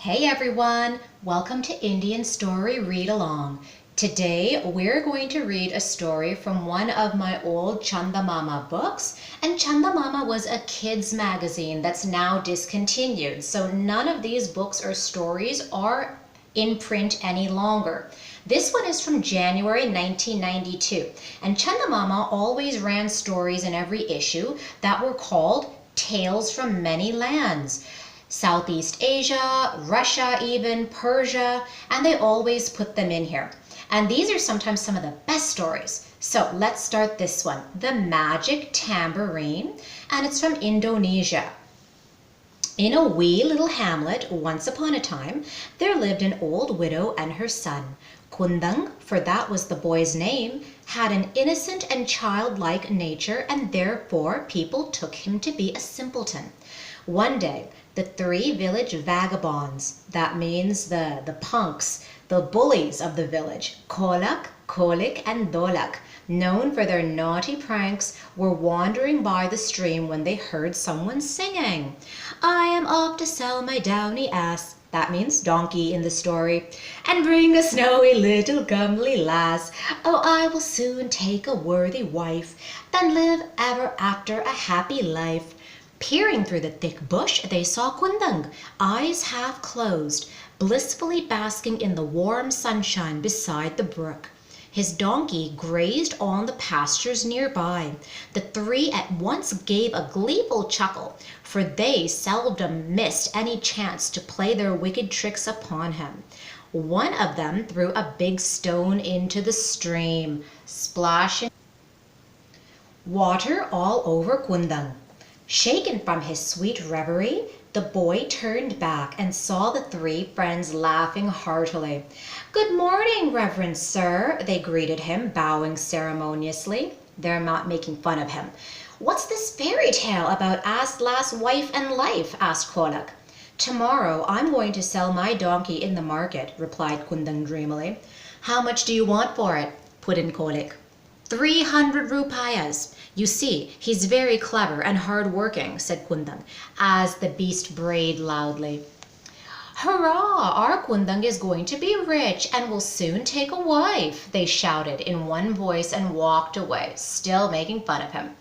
Hey everyone, welcome to Indian Story Read Along. Today we're going to read a story from one of my old Chandamama books, and Chandamama was a kids magazine that's now discontinued, so none of these books or stories are in print any longer. This one is from January 1992, and Chandamama always ran stories in every issue that were called Tales from Many Lands. Southeast Asia, Russia even, Persia, and they always put them in here. And these are sometimes some of the best stories. So let's start this one, The Magic Tambourine, and it's from Indonesia. In a wee little hamlet, once upon a time, there lived an old widow and her son. Kundang, for that was the boy's name, had an innocent and childlike nature, and therefore people took him to be a simpleton. One day, the three village vagabonds, that means the punks, the bullies of the village, Kolak, Kolik, and Dolak, known for their naughty pranks, were wandering by the stream when they heard someone singing. I am off to sell my downy ass, that means donkey in the story, and bring a snowy little comely lass. Oh, I will soon take a worthy wife, then live ever after a happy life. Peering through the thick bush, they saw Kundang, eyes half closed, blissfully basking in the warm sunshine beside the brook. His donkey grazed on the pastures nearby. The three at once gave a gleeful chuckle, for they seldom missed any chance to play their wicked tricks upon him. One of them threw a big stone into the stream, splashing water all over Kundang. Shaken from his sweet reverie, the boy turned back and saw the three friends laughing heartily. Good morning, Reverend Sir, they greeted him, bowing ceremoniously. They're not making fun of him. What's this fairy tale about last wife and life? Asked Kolak. Tomorrow I'm going to sell my donkey in the market, replied Kundang dreamily. How much do you want for it? Put in Kolik. 300 rupayas. You see, he's very clever and hard-working, said Kundang, as the beast brayed loudly. Hurrah! Our Kundang is going to be rich and will soon take a wife, they shouted in one voice and walked away, still making fun of him.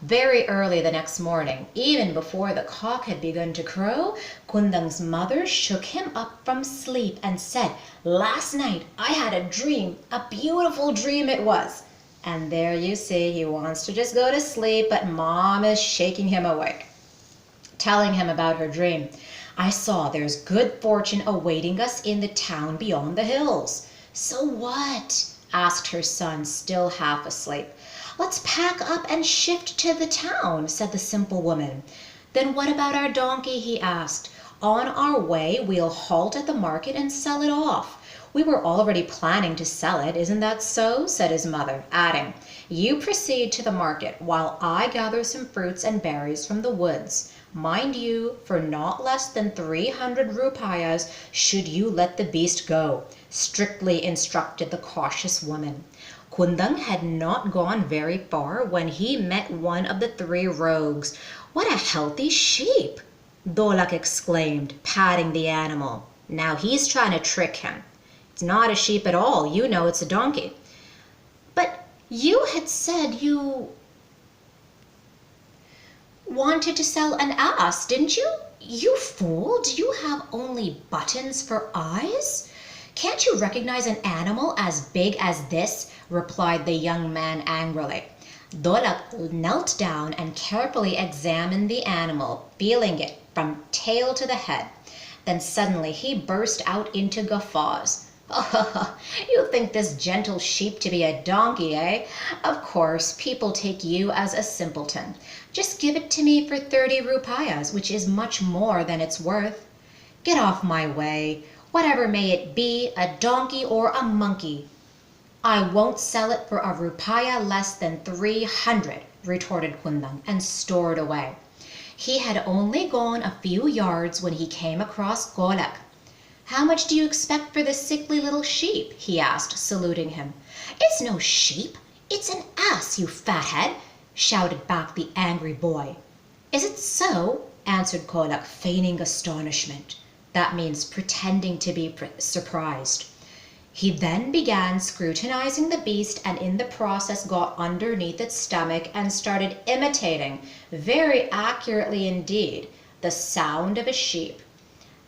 Very early the next morning, even before the cock had begun to crow, Kundang's mother shook him up from sleep and said, Last night I had a dream, a beautiful dream it was. And there you see, he wants to just go to sleep, but Mom is shaking him awake, telling him about her dream. I saw there's good fortune awaiting us in the town beyond the hills. So what? Asked her son, still half asleep. Let's pack up and shift to the town, said the simple woman. Then what about our donkey? He asked. On our way, we'll halt at the market and sell it off. We were already planning to sell it, isn't that so? Said his mother, adding, You proceed to the market while I gather some fruits and berries from the woods. Mind you, for not less than 300 rupayas should you let the beast go, strictly instructed the cautious woman. Kundang had not gone very far when he met one of the three rogues. What a healthy sheep! Dolak exclaimed, patting the animal. Now he's trying to trick him. It's not a sheep at all. You know it's a donkey. But you had said you wanted to sell an ass, didn't you? You fool! Do you have only buttons for eyes? Can't you recognize an animal as big as this? Replied the young man angrily. Dolak knelt down and carefully examined the animal, feeling it from tail to the head. Then suddenly he burst out into guffaws. Oh, you think this gentle sheep to be a donkey, eh? Of course, people take you as a simpleton. Just give it to me for 30 rupayas, which is much more than it's worth. Get off my way, whatever may it be, a donkey or a monkey. I won't sell it for a rupaya less than 300, retorted Kundang, and stored away. He had only gone a few yards when he came across Kolak. How much do you expect for this sickly little sheep? He asked, saluting him. It's no sheep, it's an ass, you fathead, shouted back the angry boy. Is it so? Answered Kolak, feigning astonishment. That means pretending to be surprised. He then began scrutinizing the beast and in the process got underneath its stomach and started imitating, very accurately indeed, the sound of a sheep.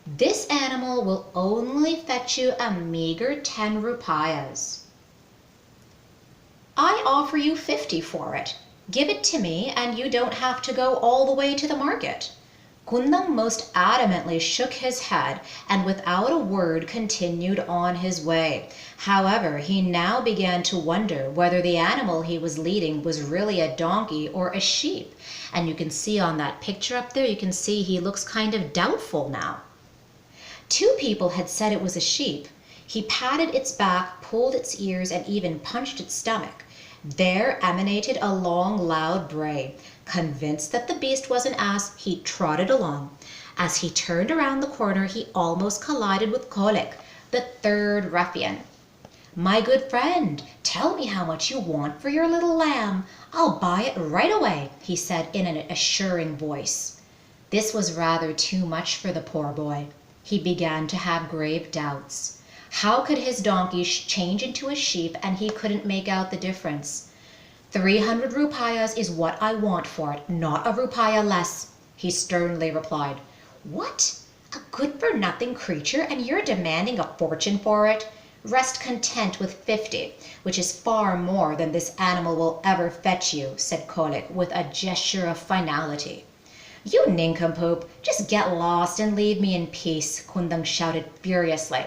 This animal will only fetch you a meager 10 rupayas. I offer you 50 for it. Give it to me and you don't have to go all the way to the market. Kundang most adamantly shook his head and without a word continued on his way. However, he now began to wonder whether the animal he was leading was really a donkey or a sheep. And you can see on that picture up there, you can see he looks kind of doubtful now. 2 people had said it was a sheep. He patted its back, pulled its ears, and even punched its stomach. There emanated a long, loud bray. Convinced that the beast was an ass, he trotted along. As he turned around the corner, he almost collided with Kolek, the 3rd ruffian. My good friend, tell me how much you want for your little lamb. I'll buy it right away, he said in an assuring voice. This was rather too much for the poor boy. He began to have grave doubts. How could his donkey change into a sheep and he couldn't make out the difference? 300 rupayas is what I want for it, not a rupaya less, he sternly replied. What? A good-for-nothing creature and you're demanding a fortune for it? Rest content with 50, which is far more than this animal will ever fetch you, said Kolek with a gesture of finality. You nincompoop, just get lost and leave me in peace, Kundang shouted furiously.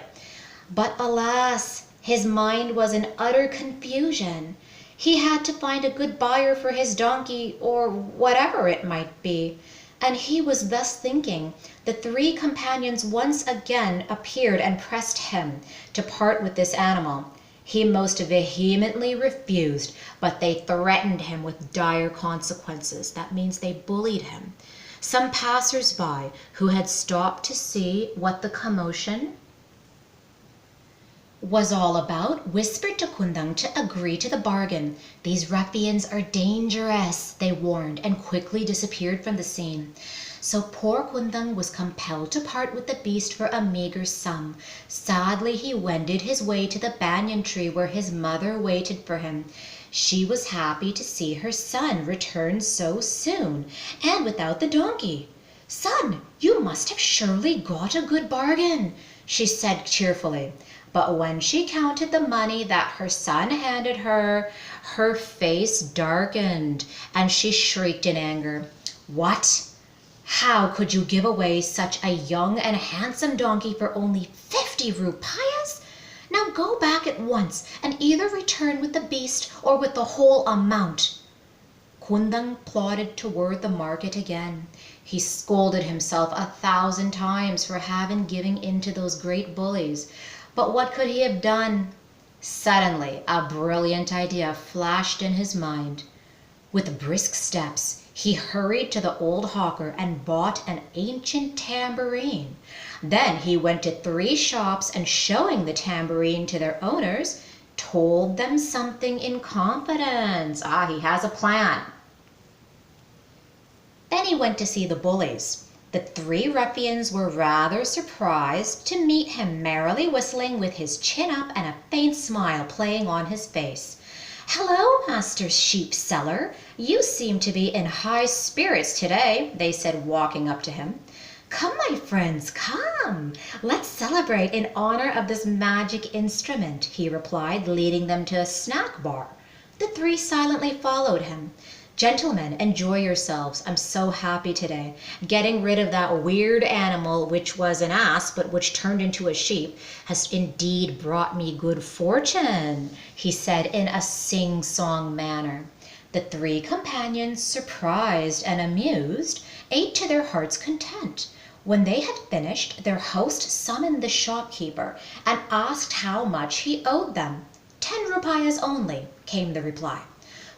But alas, his mind was in utter confusion. He had to find a good buyer for his donkey, or whatever it might be. And he was thus thinking, the 3 companions once again appeared and pressed him to part with this animal. He most vehemently refused, but they threatened him with dire consequences. That means they bullied him. Some passers-by who had stopped to see what the commotion was all about whispered to Kundang to agree to the bargain. These ruffians are dangerous, they warned, and quickly disappeared from the scene. So poor Kundang was compelled to part with the beast for a meager sum. Sadly, he wended his way to the banyan tree where his mother waited for him. She was happy to see her son return so soon, and without the donkey. Son, you must have surely got a good bargain, she said cheerfully. But when she counted the money that her son handed her, her face darkened and she shrieked in anger. What? How could you give away such a young and handsome donkey for only 50 rupayas? Now go back at once and either return with the beast or with the whole amount. Kundang plodded toward the market again. He scolded himself 1,000 times for having given in to those great bullies. But what could he have done? Suddenly, a brilliant idea flashed in his mind. With brisk steps, he hurried to the old hawker and bought an ancient tambourine. Then he went to 3 shops and showing the tambourine to their owners, told them something in confidence. He has a plan. Then he went to see the bullies. The 3 ruffians were rather surprised to meet him merrily whistling with his chin up and a faint smile playing on his face. Hello, Master Sheep Seller. You seem to be in high spirits today, they said, walking up to him. Come, my friends, come. Let's celebrate in honor of this magic instrument, he replied, leading them to a snack bar. The 3 silently followed him. Gentlemen, enjoy yourselves. I'm so happy today. Getting rid of that weird animal, which was an ass, but which turned into a sheep, has indeed brought me good fortune, he said in a sing-song manner. The 3 companions, surprised and amused, ate to their heart's content. When they had finished, their host summoned the shopkeeper and asked how much he owed them. 10 rupayas only, came the reply.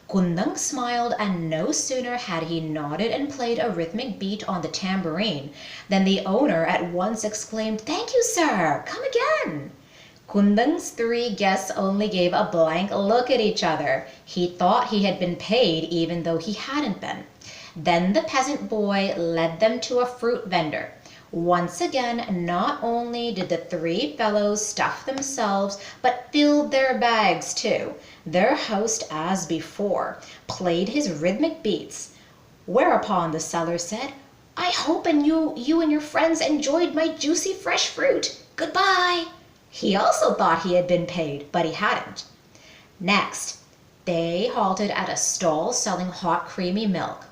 Kundang smiled, and no sooner had he nodded and played a rhythmic beat on the tambourine than the owner at once exclaimed, Thank you, sir. Come again. Kundang's 3 guests only gave a blank look at each other. He thought he had been paid even though he hadn't been. Then the peasant boy led them to a fruit vendor. Once again, not only did the three fellows stuff themselves, but filled their bags too. Their host, as before, played his rhythmic beats, whereupon the seller said, "I hope you and your friends enjoyed my juicy fresh fruit. Goodbye." He also thought he had been paid, but he hadn't. Next, they halted at a stall selling hot creamy milk.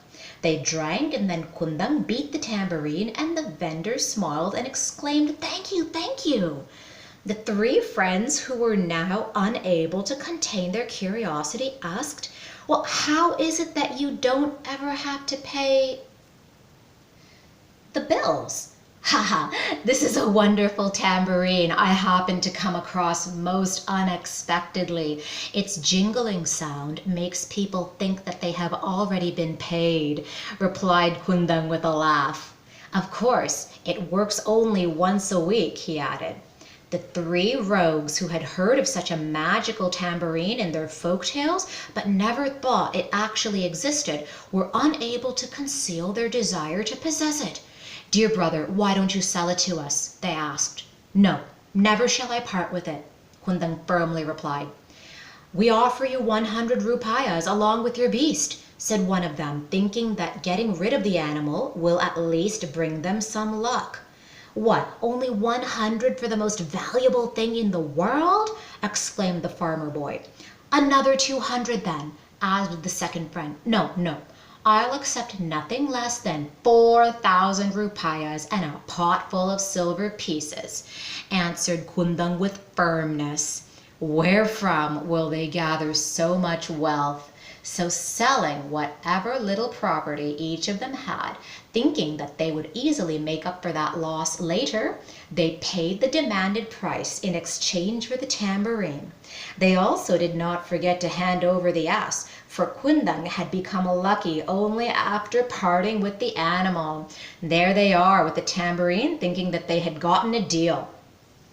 They drank, and then Kundang beat the tambourine, and the vendor smiled and exclaimed, "Thank you, thank you." The three friends, who were now unable to contain their curiosity, asked, "Well, how is it that you don't ever have to pay the bills?" "Haha, this is a wonderful tambourine I happened to come across most unexpectedly. Its jingling sound makes people think that they have already been paid," replied Kundang with a laugh. "Of course, it works only once a week," he added. The three rogues, who had heard of such a magical tambourine in their folk tales, but never thought it actually existed, were unable to conceal their desire to possess it. "Dear brother, why don't you sell it to us?" they asked. "No, never shall I part with it," Kundang firmly replied. "We offer you 100 rupiahs along with your beast," said one of them, thinking that getting rid of the animal will at least bring them some luck. "What, only 100 for the most valuable thing in the world?" exclaimed the farmer boy. "Another 200 then," added the second friend. No, I'll accept nothing less than 4,000 rupiahs and a pot full of silver pieces," answered Kundang with firmness. Wherefrom will they gather so much wealth? So, selling whatever little property each of them had, thinking that they would easily make up for that loss later, they paid the demanded price in exchange for the tambourine. They also did not forget to hand over the ass, for Kundang had become lucky only after parting with the animal. There they are with the tambourine, thinking that they had gotten a deal.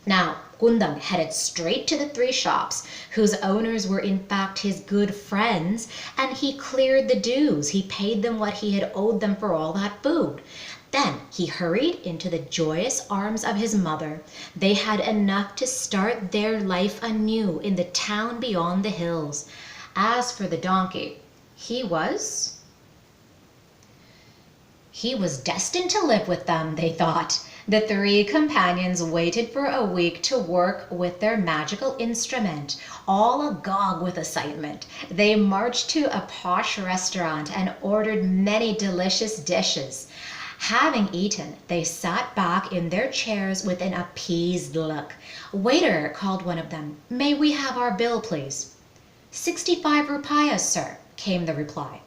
Now, Kundang headed straight to the three shops, whose owners were in fact his good friends, and he cleared the dues. He paid them what he had owed them for all that food. Then he hurried into the joyous arms of his mother. They had enough to start their life anew in the town beyond the hills. As for the donkey, he was destined to live with them, they thought. The three companions waited for a week to work with their magical instrument. All agog with excitement, they marched to a posh restaurant and ordered many delicious dishes. Having eaten, they sat back in their chairs with an appeased look. "Waiter," called one of them, "may we have our bill, please?" 65 rupiahs, sir," came the reply.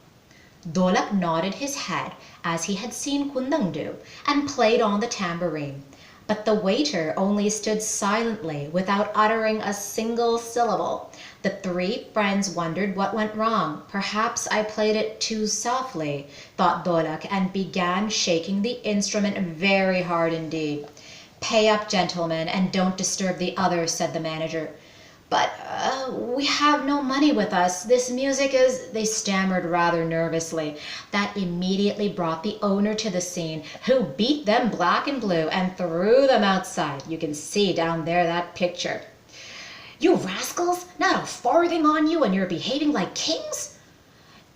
Dolak nodded his head, as he had seen Kundang do, and played on the tambourine. But the waiter only stood silently, without uttering a single syllable. The three friends wondered what went wrong. "Perhaps I played it too softly," thought Dolak, and began shaking the instrument very hard indeed. "Pay up, gentlemen, and don't disturb the others," said the manager. "But we have no money with us. This music is—" they stammered rather nervously. That immediately brought the owner to the scene, who beat them black and blue and threw them outside. You can see down there that picture. "You rascals! Not a farthing on you, and you're behaving like kings?"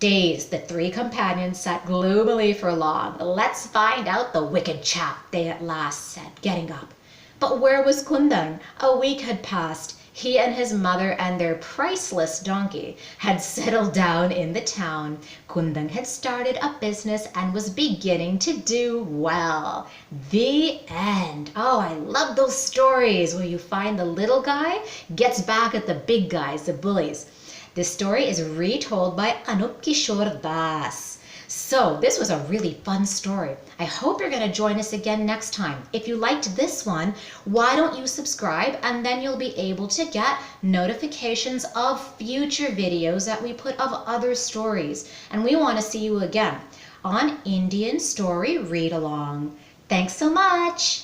Dazed, the three companions sat gloomily for long. "Let's find out the wicked chap," they at last said, getting up. But where was Kundang? A week had passed. He and his mother and their priceless donkey had settled down in the town. Kundang had started a business and was beginning to do well. The end. Oh, I love those stories where you find the little guy gets back at the big guys, the bullies. This story is retold by Anup Kishore Das. So this was a really fun story. I hope you're going to join us again next time. If you liked this one, why don't you subscribe, and then you'll be able to get notifications of future videos that we put of other stories. And we want to see you again on Indian Story Read Along. Thanks so much.